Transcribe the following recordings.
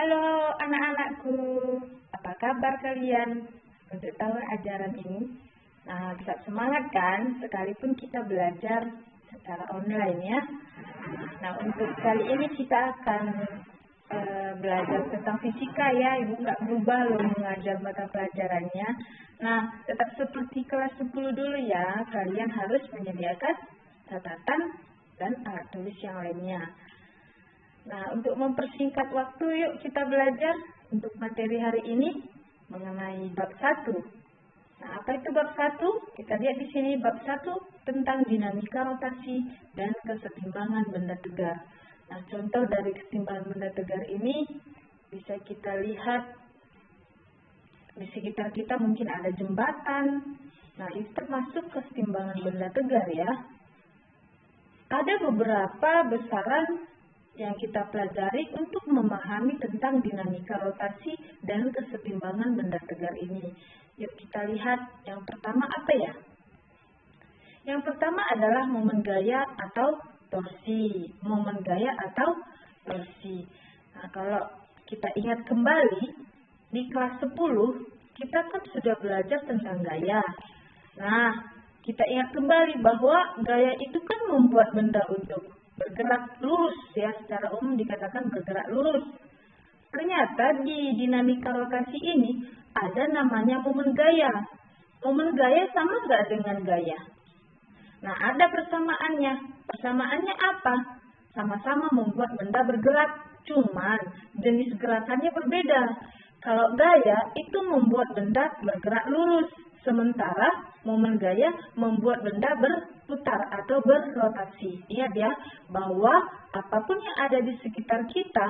Halo anak-anakku, apa kabar kalian untuk tahun ajaran ini? Nah, tetap semangat kan, sekalipun kita belajar secara online ya. Nah, untuk kali ini kita akan belajar tentang fisika ya, Ibu nggak berubah loh mengajar mata pelajarannya. Nah, tetap seperti kelas 10 dulu ya, kalian harus menyediakan catatan dan alat tulis yang lainnya. Nah, untuk mempersingkat waktu, yuk kita belajar untuk materi hari ini mengenai bab 1. Nah, apa itu bab 1? Kita lihat di sini bab 1 tentang dinamika rotasi dan kesetimbangan benda tegar. Nah, contoh dari kesetimbangan benda tegar ini bisa kita lihat di sekitar kita mungkin ada jembatan. Nah, itu termasuk kesetimbangan benda tegar ya. Ada beberapa besaran yang kita pelajari untuk memahami tentang dinamika rotasi dan kesetimbangan benda tegar ini. Yuk kita lihat yang pertama apa ya? Yang pertama adalah momen gaya atau torsi. Momen gaya atau torsi. Nah, kalau kita ingat kembali, di kelas 10 kita kan sudah belajar tentang gaya. Nah, kita ingat kembali bahwa gaya itu kan membuat benda untuk bergerak lurus ya, secara umum dikatakan bergerak lurus. Ternyata di dinamika rotasi ini ada namanya momen gaya. Momen gaya sama nggak dengan gaya? Nah, ada persamaannya. Persamaannya apa? Sama-sama membuat benda bergerak, cuman jenis gerakannya berbeda. Kalau gaya itu membuat benda bergerak lurus, sementara momen gaya membuat benda berputar atau berrotasi. Ingat ya, bahwa apapun yang ada di sekitar kita,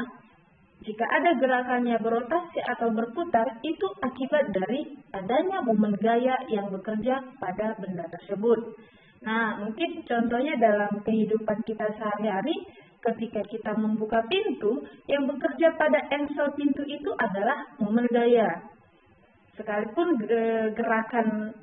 jika ada gerakannya berotasi atau berputar, itu akibat dari adanya momen gaya yang bekerja pada benda tersebut. Nah, mungkin contohnya dalam kehidupan kita sehari-hari, ketika kita membuka pintu, yang bekerja pada engsel pintu itu adalah momen gaya. Sekalipun gerakan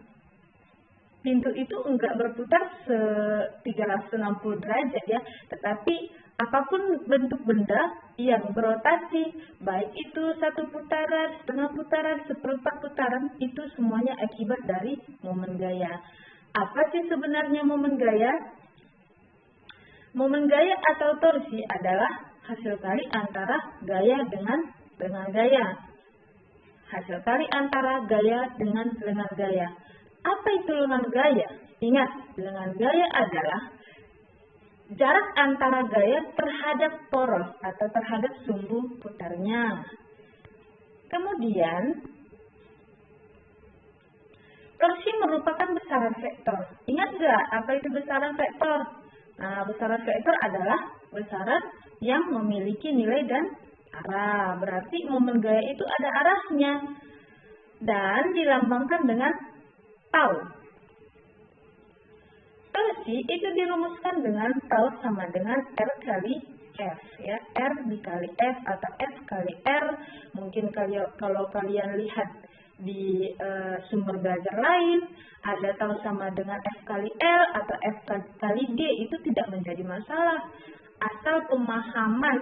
pintu itu enggak berputar 360 derajat ya, tetapi apapun bentuk benda yang berotasi, baik itu 1 putaran, setengah putaran, seperempat putaran, itu semuanya akibat dari momen gaya. Apa sih sebenarnya momen gaya? Momen gaya atau torsi adalah hasil kali antara gaya dengan gaya. Hasil kali antara gaya dengan gaya. Apa itu lengan gaya? Ingat, lengan gaya adalah jarak antara gaya terhadap poros atau terhadap sumbu putarnya. Kemudian, torsi merupakan besaran vektor. Ingat nggak apa itu besaran vektor? Nah, besaran vektor adalah besaran yang memiliki nilai dan arah. Berarti momen gaya itu ada arahnya dan dilambangkan dengan tau. Torsi itu dirumuskan dengan tau sama dengan R kali F ya. R dikali F atau F kali R. Mungkin kalau kalian lihat di sumber belajar lain, ada tau sama dengan F kali L atau F kali D, itu tidak menjadi masalah. Asal pemahaman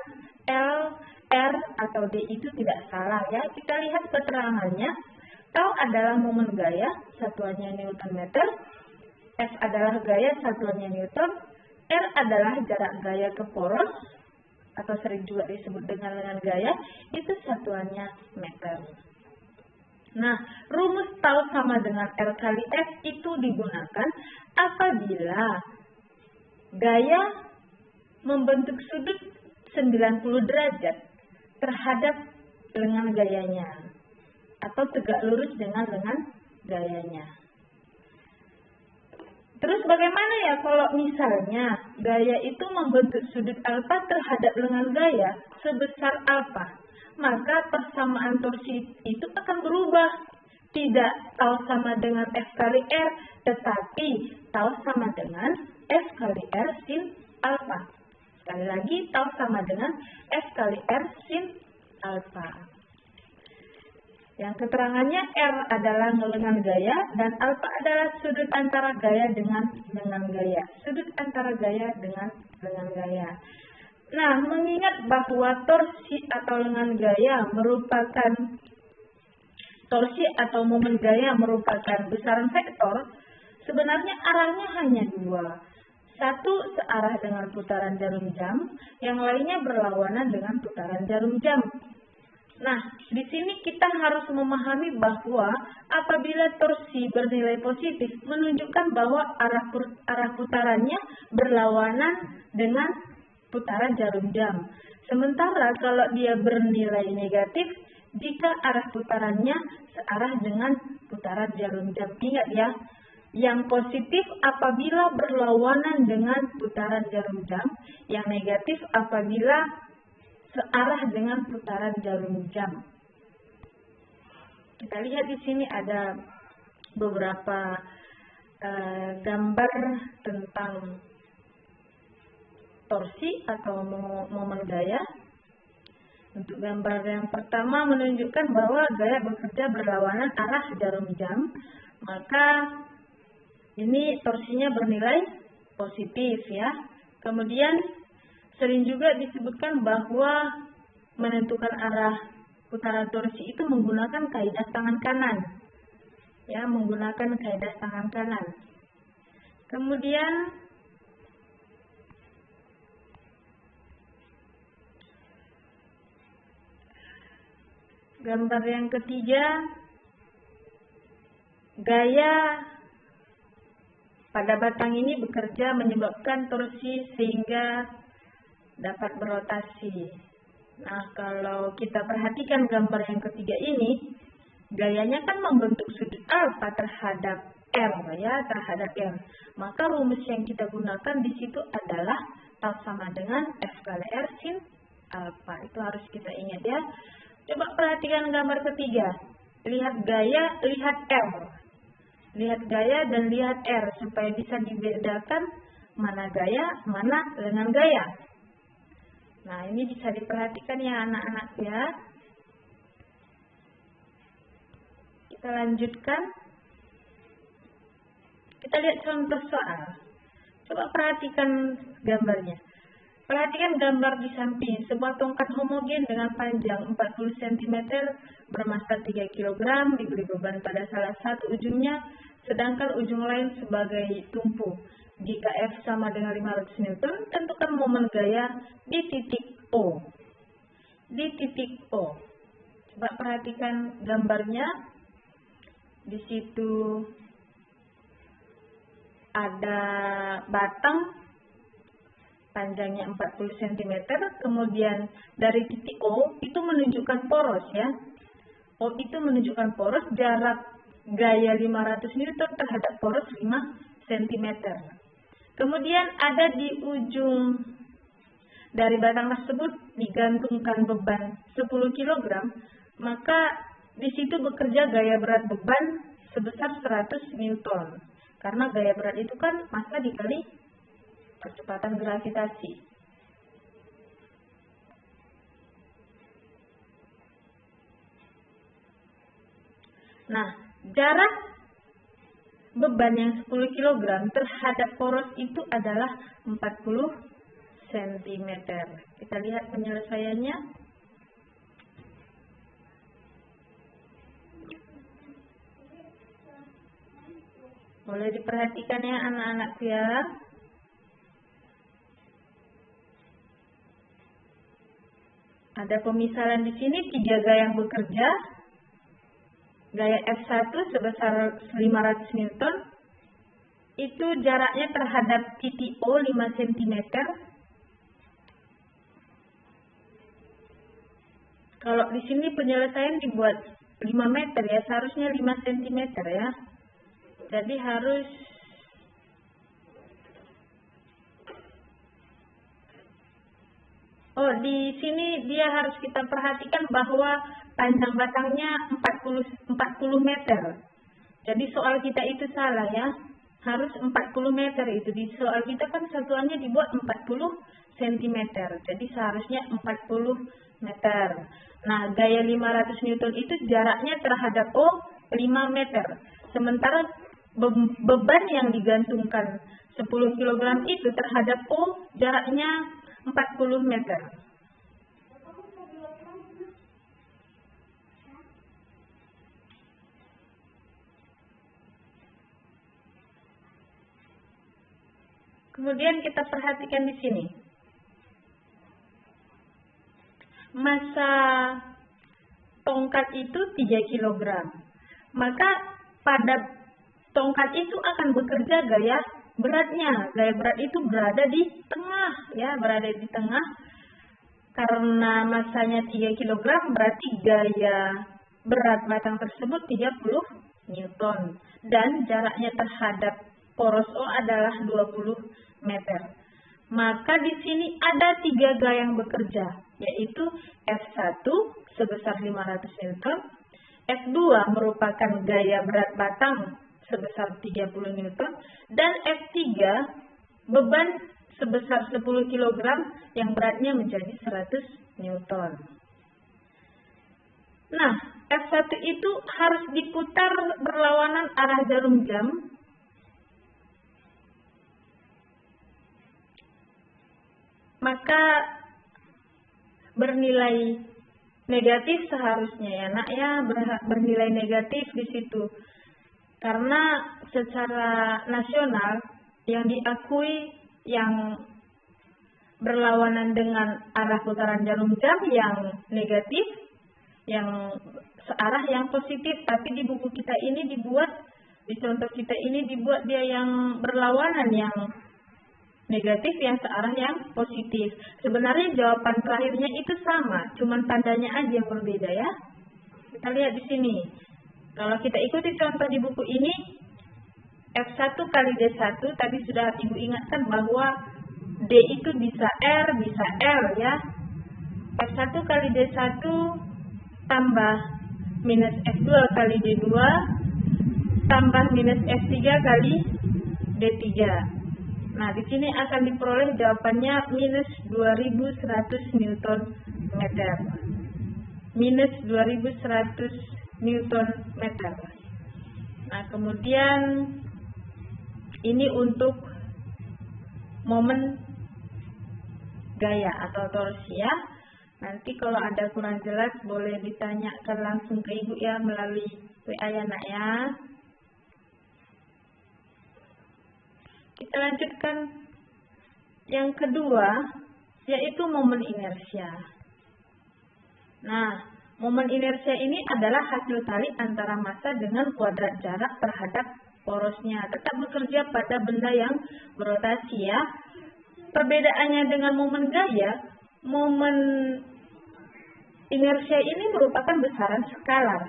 L, R, atau D itu tidak salah ya. Kita lihat keterangannya. Tau adalah momen gaya, satuannya Newton meter. F adalah gaya, satuannya Newton. R adalah jarak gaya ke poros, atau sering juga disebut dengan lengan gaya, itu satuannya meter. Nah, rumus tau sama dengan R kali F itu digunakan apabila gaya membentuk sudut 90 derajat terhadap lengan gayanya, atau tegak lurus dengan lengan gayanya. Terus bagaimana ya kalau misalnya gaya itu membentuk sudut alfa terhadap lengan gaya sebesar alfa? Maka persamaan torsi itu akan berubah. Tidak tau sama dengan F kali R, tetapi tau sama dengan F kali R sin alfa. Sekali lagi, tau sama dengan F kali R sin alfa. Yang keterangannya R adalah lengan gaya dan alfa adalah sudut antara gaya dengan gaya. Sudut antara gaya dengan gaya. Nah, mengingat bahwa torsi atau lengan gaya merupakan torsi atau momen gaya merupakan besaran vektor, sebenarnya arahnya hanya dua. Satu searah dengan putaran jarum jam, yang lainnya berlawanan dengan putaran jarum jam. Nah, di sini kita harus memahami bahwa apabila torsi bernilai positif, menunjukkan bahwa arah putarannya berlawanan dengan putaran jarum jam. Sementara kalau dia bernilai negatif, jika arah putarannya searah dengan putaran jarum jam. Ingat ya, yang positif apabila berlawanan dengan putaran jarum jam, yang negatif apabila searah dengan putaran jarum jam. Kita lihat di sini ada beberapa gambar tentang torsi atau momen gaya. Untuk gambar yang pertama menunjukkan bahwa gaya bekerja berlawanan arah jarum jam, maka ini torsinya bernilai positif ya. Kemudian sering juga disebutkan bahwa menentukan arah putaran torsi itu menggunakan kaidah tangan kanan. Ya, menggunakan kaidah tangan kanan. Kemudian gambar yang ketiga, gaya pada batang ini bekerja menyebabkan torsi sehingga dapat berotasi. Nah, kalau kita perhatikan gambar yang ketiga ini, gayanya kan membentuk sudut alfa terhadap R ya, terhadap R. Maka rumus yang kita gunakan di situ adalah tau sama dengan F kali R sin alfa. Itu harus kita ingat ya. Coba perhatikan gambar ketiga. Lihat gaya, lihat R. Lihat gaya dan lihat R supaya bisa dibedakan mana gaya, mana lengan gaya. Nah, ini bisa diperhatikan ya anak-anak ya. Kita lanjutkan. Kita lihat contoh soal. Coba perhatikan gambarnya. Perhatikan gambar di samping. Sebuah tongkat homogen dengan panjang 40 cm bermassa 3 kg diberi beban pada salah satu ujungnya, sedangkan ujung lain sebagai tumpu. Jika F sama dengan 500 Newton, tentukan momen gaya di titik O. Di titik O. Coba perhatikan gambarnya. Di situ ada batang panjangnya 40 cm, kemudian dari titik O itu menunjukkan poros ya. O itu menunjukkan poros, jarak gaya 500 Newton terhadap poros 5 cm. Kemudian ada di ujung dari batang tersebut digantungkan beban 10 kg, maka di situ bekerja gaya berat beban sebesar 100 Newton. Karena gaya berat itu kan massa dikali percepatan gravitasi. Nah, jarak beban yang 10 kg terhadap poros itu adalah 40 cm. Kita lihat penyelesaiannya. Boleh diperhatikan ya anak-anak ya. Ada pemisalan di sini 3 gaya yang bekerja. Gaya F1 sebesar 500 Newton. Itu jaraknya terhadap titik O 5 cm. Kalau di sini penyelesaian dibuat 5 meter ya, seharusnya 5 cm ya. Jadi harus di sini dia harus kita perhatikan bahwa panjang batangnya 40 meter. Jadi soal kita itu salah ya. Harus 40 meter itu. Di soal kita kan satuannya dibuat 40 cm. Jadi seharusnya 40 meter. Nah, gaya 500 Newton itu jaraknya terhadap O 5 meter. Sementara beban yang digantungkan 10 kg itu terhadap O jaraknya 40 meter. Kemudian kita perhatikan di sini. Massa tongkat itu 3 kg. Maka pada tongkat itu akan bekerja gaya beratnya. Gaya berat itu berada di tengah, ya, berada di tengah. Karena massanya 3 kg, berarti gaya berat batang tersebut 30 Newton. Dan jaraknya terhadap poros O adalah 20 meter. Maka di sini ada 3 gaya yang bekerja, yaitu F1 sebesar 500 Newton, F2 merupakan gaya berat batang sebesar 30 Newton, dan F3 beban sebesar 10 kg yang beratnya menjadi 100 Newton. Nah, F1 itu harus diputar berlawanan arah jarum jam maka bernilai negatif seharusnya, ya nak, ya, bernilai negatif di situ. Karena secara nasional yang diakui yang berlawanan dengan arah putaran jarum jam yang negatif, yang searah yang positif, tapi di buku kita ini di contoh kita ini dibuat dia yang berlawanan, yang negatif, yang searah yang positif. Sebenarnya jawaban terakhirnya itu sama, cuman tandanya aja yang berbeda, ya. Kita lihat di sini. Kalau kita ikuti contoh di buku ini, F1 kali D1, tadi sudah Ibu ingatkan bahwa D itu bisa R, bisa L, ya. F1 kali D1 tambah minus F2 kali D2 tambah minus F3 kali D3. Nah, di sini akan diperoleh jawabannya minus 2100 Newton meter. Minus 2100 Newton meter. Nah, kemudian ini untuk momen gaya atau torsi, ya. Nanti kalau ada kurang jelas boleh ditanyakan langsung ke Ibu, ya, melalui WA, ya nak, ya. Kita lanjutkan yang kedua, yaitu momen inersia. Nah, momen inersia ini adalah hasil tarik antara massa dengan kuadrat jarak terhadap porosnya. Tetap bekerja pada benda yang berotasi, ya. Perbedaannya dengan momen gaya, momen inersia ini merupakan besaran skalar.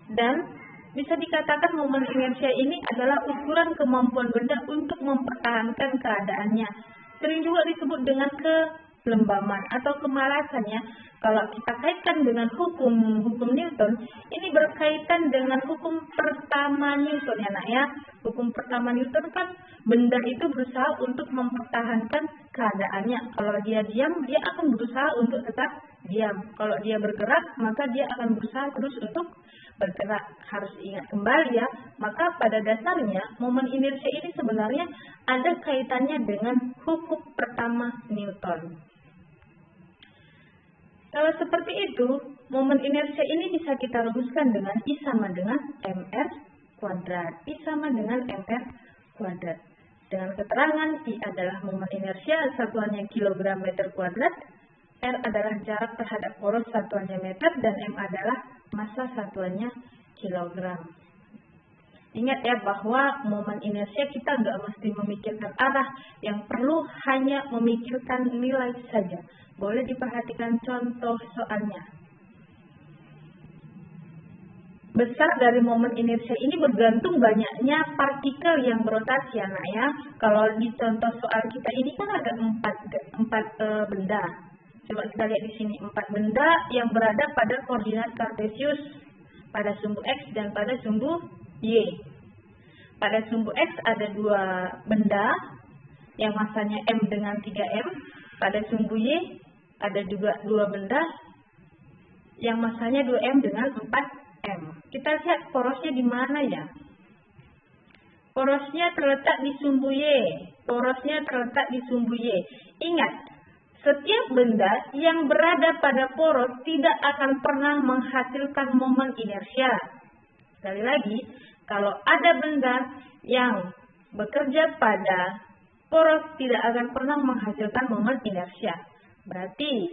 Dan bisa dikatakan momen inersia ini adalah ukuran kemampuan benda untuk mempertahankan keadaannya. Sering juga disebut dengan kelembaman atau kemalasannya. Kalau kita kaitkan dengan hukum Newton, ini berkaitan dengan hukum pertama Newton, ya nak, ya. Hukum pertama Newton kan benda itu berusaha untuk mempertahankan keadaannya. Kalau dia diam, dia akan berusaha untuk tetap diam. Kalau dia bergerak, maka dia akan berusaha terus untuk bergerak. Harus ingat kembali, ya. Maka pada dasarnya momen inersia ini sebenarnya ada kaitannya dengan hukum pertama Newton. Kalau seperti itu, momen inersia ini bisa kita rumuskan dengan I sama dengan mr kuadrat. I sama dengan mr kuadrat. Dengan keterangan I adalah momen inersia, satuannya kilogram meter kuadrat, R adalah jarak terhadap poros, satuannya meter, dan M adalah massa, satuannya kilogram. Ingat, ya, bahwa momen inersia kita nggak mesti memikirkan arah, yang perlu hanya memikirkan nilai saja. Boleh diperhatikan contoh soalnya. Besar dari momen inersia ini bergantung banyaknya partikel yang berotasi, ya nak, ya. Kalau di contoh soal kita ini kan ada empat benda. Coba kita lihat di sini, 4 benda yang berada pada koordinat kartesius, pada sumbu X dan pada sumbu Y. Pada sumbu X ada 2 benda yang masanya M dengan 3M. Pada sumbu Y ada juga 2 benda yang masanya 2M dengan 4M. Kita lihat porosnya di mana, ya. Porosnya terletak di sumbu Y. Porosnya terletak di sumbu Y. Ingat, Setiap benda yang berada pada poros tidak akan pernah menghasilkan momen inersia. Sekali lagi, kalau ada benda yang bekerja pada poros tidak akan pernah menghasilkan momen inersia. Berarti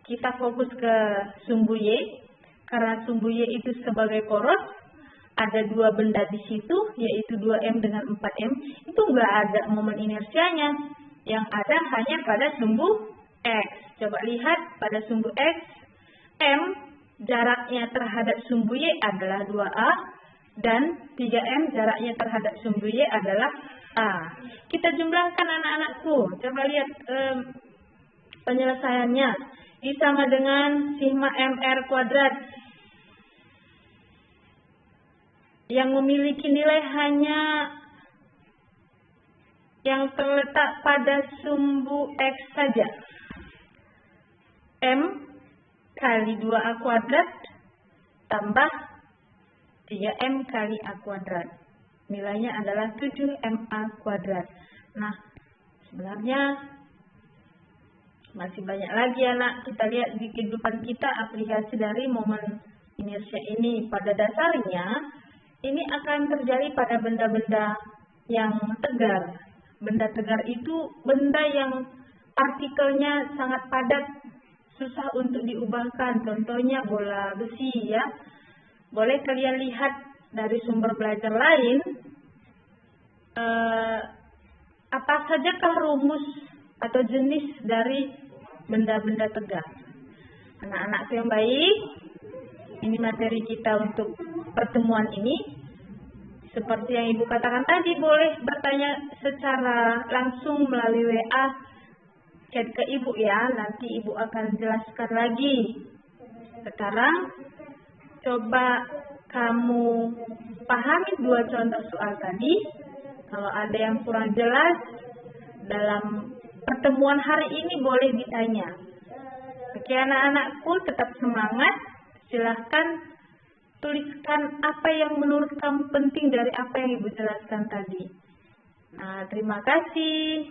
kita fokus ke sumbu Y, karena sumbu Y itu sebagai poros, ada dua benda di situ, yaitu 2M dengan 4M, itu nggak ada momen inersianya. Yang ada hanya pada sumbu X. Coba lihat pada sumbu X, M jaraknya terhadap sumbu Y adalah 2A, dan 3M jaraknya terhadap sumbu Y adalah A. Kita jumlahkan anak-anakku. Coba lihat penyelesaiannya. I sama dengan sigma MR kuadrat. Yang memiliki nilai hanya yang terletak pada sumbu X saja. M kali 2A kuadrat tambah 3M kali A kuadrat. Nilainya adalah 7MA kuadrat. Nah, sebenarnya masih banyak lagi anak. Kita lihat di kehidupan kita aplikasi dari momen inersia ini. Pada dasarnya, ini akan terjadi pada benda-benda yang tegar. Benda tegar itu benda yang partikelnya sangat padat, susah untuk diubahkan. Contohnya bola besi ya. Boleh kalian lihat dari sumber belajar lain, apa sajakah rumus atau jenis dari benda-benda tegar. Anak-anakku yang baik, ini materi kita untuk pertemuan ini. Seperti yang Ibu katakan tadi, boleh bertanya secara langsung melalui WA, chat ke Ibu ya, nanti Ibu akan jelaskan lagi. Sekarang, coba kamu pahami dua contoh soal tadi. Kalau ada yang kurang jelas dalam pertemuan hari ini boleh ditanya. Oke anak-anakku, tetap semangat. Silahkan tuliskan apa yang menurut kamu penting dari apa yang Ibu jelaskan tadi. Nah, terima kasih.